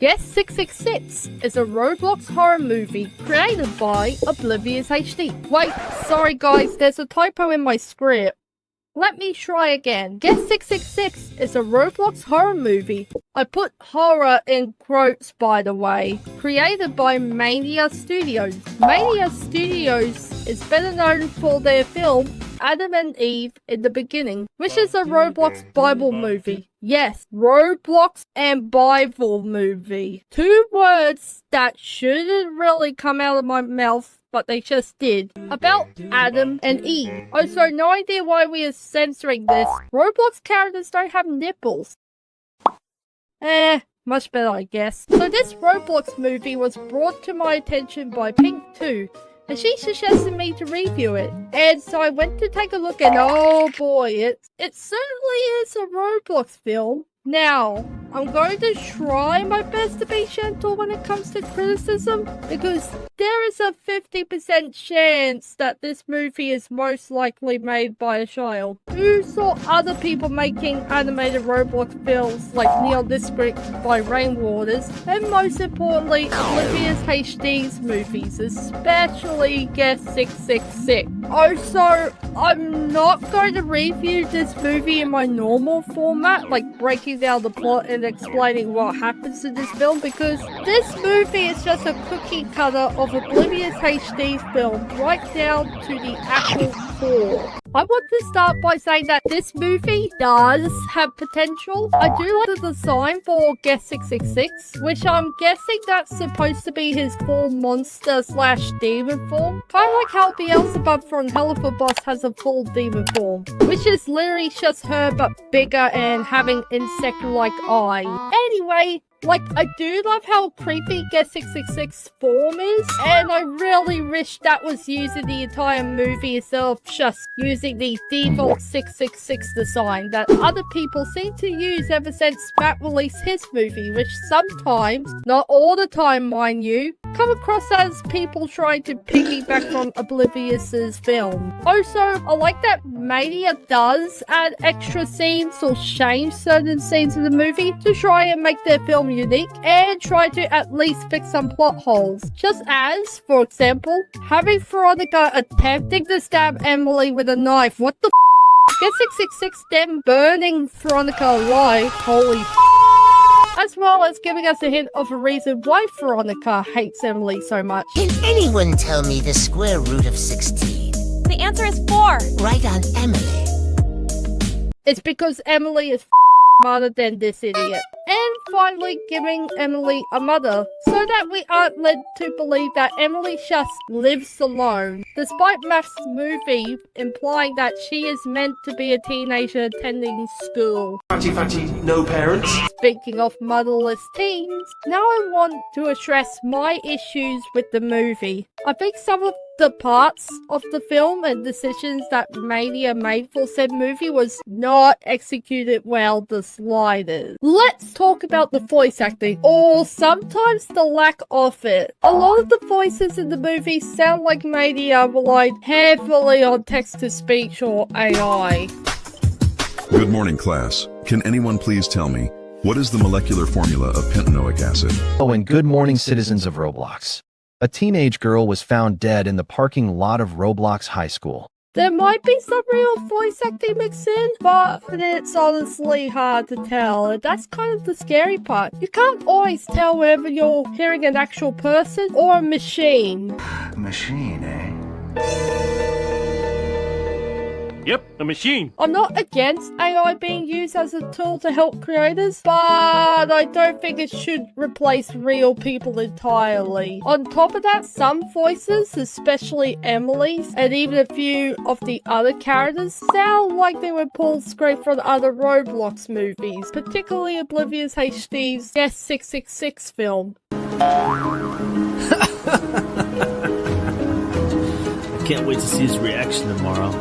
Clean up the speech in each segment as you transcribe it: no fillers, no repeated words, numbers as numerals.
Guest 666 is a Roblox horror movie created by Oblivious HD. Wait, sorry guys, there's a typo in my script. Let me try again. Guest 666 is a Roblox horror movie. I put horror in quotes, by the way. Created by Mania Studios. Mania Studios is better known for their film Adam and Eve in the Beginning, which is a Roblox Bible movie. Yes, Roblox and Bible movie. Two words that shouldn't really come out of my mouth, but they just did. About Adam and Eve. Also, no idea why we are censoring this. Roblox characters don't have nipples. Much better, I guess. So this Roblox movie was brought to my attention by Pink2, and she suggested me to review it. And so I went to take a look, and oh boy, it certainly is a Roblox film. Now, I'm going to try my best to be gentle when it comes to criticism, because there is a 50% chance that this movie is most likely made by a child who saw other people making animated Roblox films like Neon District by Rainwaters, and most importantly, Oblivious HD's movies, especially Guest 666. Also, I'm not going to review this movie in my normal format, like breaking down the plot and explaining what happens in this film, because this movie is just a cookie cutter of Oblivious HD's film, right down to the actual core. I want to start by saying that this movie does have potential. I do like the design for Guest 666, which I'm guessing that's supposed to be his full monster slash demon form. Kind of like how Beelzebub from Helifabos has a full demon form, which is literally just her but bigger and having insect-like eyes. Anyway, I do love how creepy Guest 666 form is, and I really wish that was used in the entire movie instead of just using the default 666 design that other people seem to use ever since Matt released his movie, which sometimes, not all the time mind you, come across as people trying to piggyback from Oblivious's film. Also, I like that Mania does add extra scenes or change certain scenes in the movie to try and make their film unique and try to at least fix some plot holes. Just as, for example, having Veronica attempting to stab Emily with a knife. What the f***? Get 666 then burning Veronica alive. Holy f***. As well as giving us a hint of a reason why Veronica hates Emily so much. Can anyone tell me the square root of 16? The answer is 4. Right on Emily. It's because Emily is smarter than this idiot. And finally giving Emily a mother, so that we aren't led to believe that Emily just lives alone, despite Math's movie implying that she is meant to be a teenager attending school. Fatty, no parents. Speaking of motherless teens, now I want to address my issues with the movie. I think some of the parts of the film and decisions that Mania made for said movie was not executed well the slightest. Let's talk about the voice acting, or sometimes the lack of it. A lot of the voices in the movie sound like Mania relied heavily on text-to-speech or AI. Good morning, class. Can anyone please tell me, what is the molecular formula of pentanoic acid? Oh, and good morning, citizens of Roblox. A teenage girl was found dead in the parking lot of Roblox High School. There might be some real voice acting mixed in, but it's honestly hard to tell, and that's kind of the scary part. You can't always tell whether you're hearing an actual person or a machine. Machine, eh? Yep, a machine. I'm not against AI being used as a tool to help creators, but I don't think it should replace real people entirely. On top of that, some voices, especially Emily's, and even a few of the other characters, sound like they were pulled straight from other Roblox movies, particularly Oblivious HD's Guest 666 film. I can't wait to see his reaction tomorrow.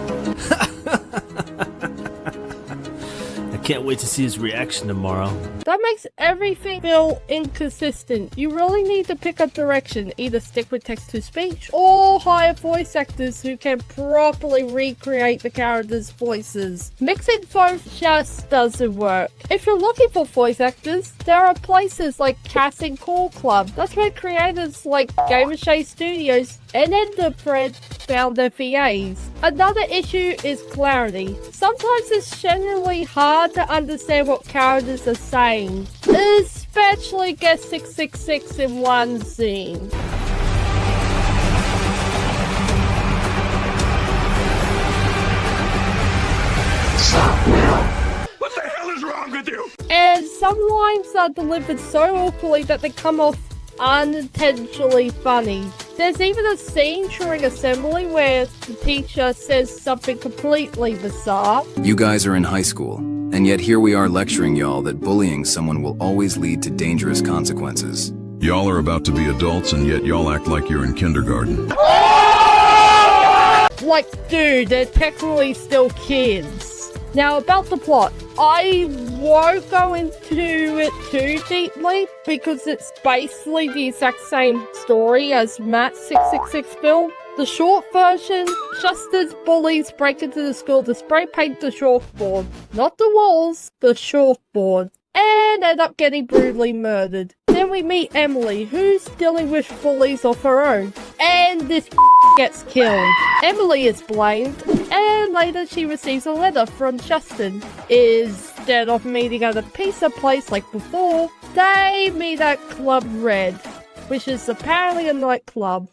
I can't wait to see his reaction tomorrow. That makes everything feel inconsistent. You really need to pick a direction, either stick with text-to-speech or hire voice actors who can properly recreate the characters' voices. Mixing both just doesn't work. If you're looking for voice actors, there are places like Casting Call Club. That's where creators like Mania Studios and Enderfred found their VAs. Another issue is clarity. Sometimes it's genuinely hard to understand what characters are saying, especially Guest 666 in one scene. What the hell is wrong with you? And some lines are delivered so awkwardly that they come off unintentionally funny. There's even a scene during assembly where the teacher says something completely bizarre. You guys are in high school, and yet here we are lecturing y'all that bullying someone will always lead to dangerous consequences. Y'all are about to be adults and yet y'all act like you're in kindergarten. Like, dude, they're technically still kids. Now, about the plot. I won't go into it too deeply because it's basically the exact same story as Matt's 666 film. The short version, just as bullies break into the school to spray paint the chalkboard. Not the walls, the chalkboard. And end up getting brutally murdered. Then we meet Emily, who's dealing with bullies of her own. And this gets killed. Emily is blamed, and later she receives a letter from Justin. Instead of meeting at a pizza place like before, they meet at Club Red, which is apparently a nightclub.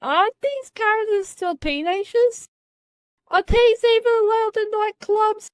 Aren't these characters still teenagers? Are teens even allowed in nightclubs?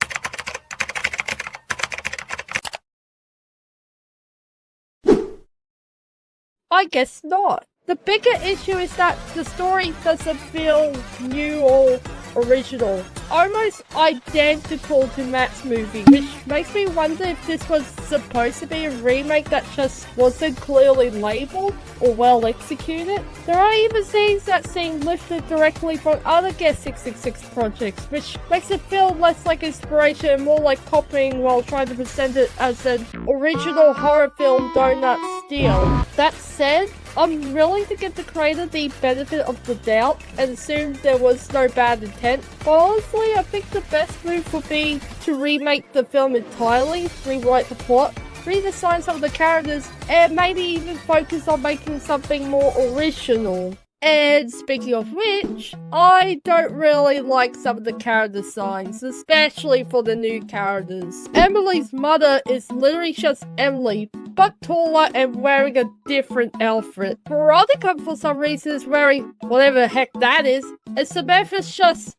I guess not. The bigger issue is that the story doesn't feel new or original. Almost identical to Matt's movie, which makes me wonder if this was supposed to be a remake that just wasn't clearly labeled or well executed. There are even scenes that seem lifted directly from other Guest 666 projects, which makes it feel less like inspiration and more like copying while trying to present it as an original horror film donut steal. That said, I'm willing to give the creator the benefit of the doubt and assume there was no bad intent, but honestly I think the best move would be to remake the film entirely, rewrite the plot, redesign some of the characters, and maybe even focus on making something more original. And speaking of which, I don't really like some of the character designs, especially for the new characters. Emily's mother is literally just Emily, but taller and wearing a different outfit. Veronica, for some reason, is wearing whatever the heck that is, and Samantha's just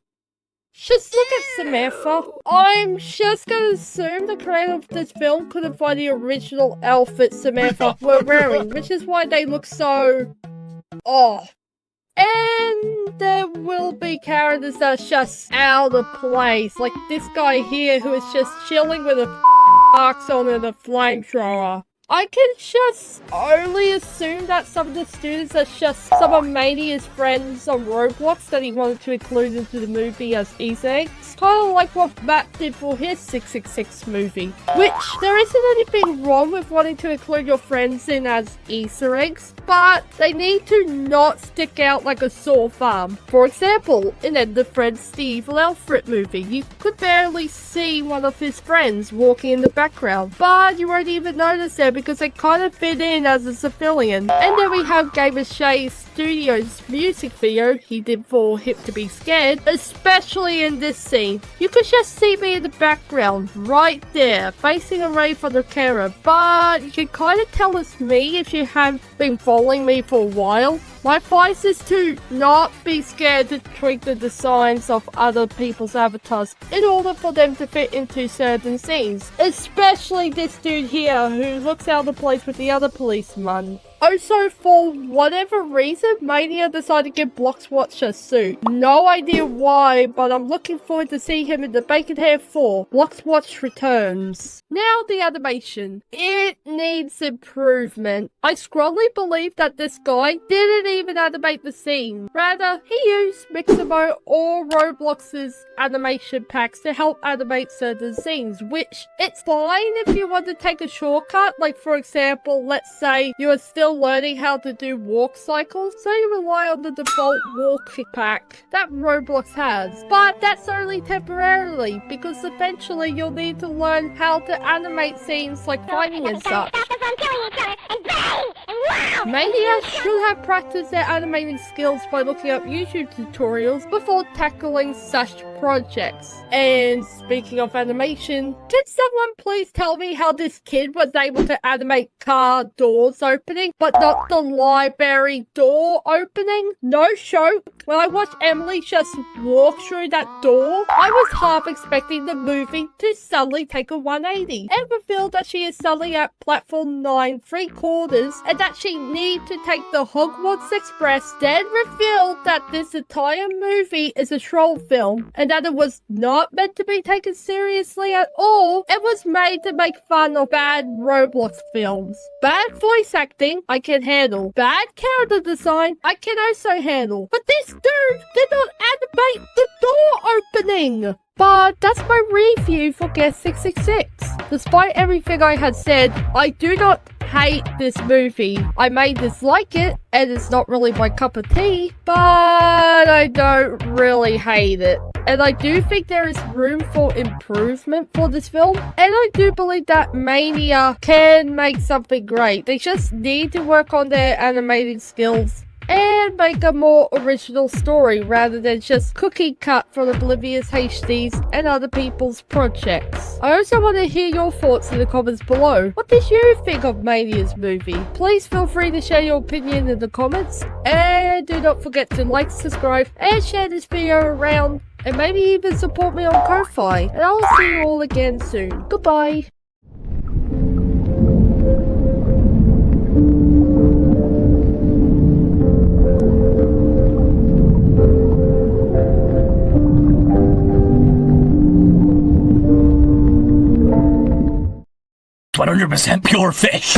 look at Samantha. I'm just gonna assume the creator of this film couldn't find the original outfit Samantha were wearing, which is why they look so off. And there will be characters that are just out of place, like this guy here who is just chilling with a box on and a flamethrower. I can just only assume that some of the students are just some of Mania's friends on Roblox that he wanted to include into the movie as Easter eggs. Kind of like what Matt did for his 666 movie. Which, there isn't anything wrong with wanting to include your friends in as Easter eggs, but they need to not stick out like a sore thumb. For example, in Enderfred's The Evil Alfred movie, you could barely see one of his friends walking in the background, but you won't even notice them because they kind of fit in as a civilian. And then we have Mania Studios' music video he did for Hip to Be Scared, especially in this scene. You could just see me in the background, right there, facing away from the camera, but you can kind of tell it's me if you have been following me for a while. My advice is to not be scared to tweak the designs of other people's avatars in order for them to fit into certain scenes. Especially this dude here who looks out of place with the other policeman. Also, for whatever reason, Mania decided to give Bloxwatch a suit. No idea why, but I'm looking forward to see him in the Bacon Hair 4. Bloxwatch returns. Now the animation. It needs improvement. I strongly believe that this guy didn't even animate the scene. Rather, he used Mixamo or Roblox's animation packs to help animate certain scenes, which it's fine if you want to take a shortcut. Like, for example, let's say you are still learning how to do walk cycles, so you rely on the default walk pack that Roblox has. But that's only temporarily, because eventually you'll need to learn how to animate scenes like fighting and such. Mania should have practiced their animating skills by looking up YouTube tutorials before tackling such projects. And speaking of animation, can someone please tell me how this kid was able to animate car doors opening, but not the library door opening? No joke. When I watched Emily just walk through that door, I was half expecting the movie to suddenly take a 180 and reveal that she is suddenly at platform 9 3/4 and that she need to take the Hogwarts Express, then revealed that this entire movie is a troll film and that it was not meant to be taken seriously at all. It was made to make fun of bad Roblox films. Bad voice acting, I can handle. Bad character design, I can also handle. But this dude did not animate the door opening. But that's my review for Guest 666. Despite everything I had said, I do not hate this movie. I may dislike it, and it's not really my cup of tea, but I don't really hate it. And I do think there is room for improvement for this film, and I do believe that Mania can make something great. They just need to work on their animating skills and make a more original story rather than just cookie cut from Oblivious HDs and other people's projects. I also want to hear your thoughts in the comments below. What did you think of Mania's movie? Please feel free to share your opinion in the comments, and do not forget to like, subscribe, and share this video around, and maybe even support me on Ko-Fi. And I'll see you all again soon. Goodbye. %100% pure fish.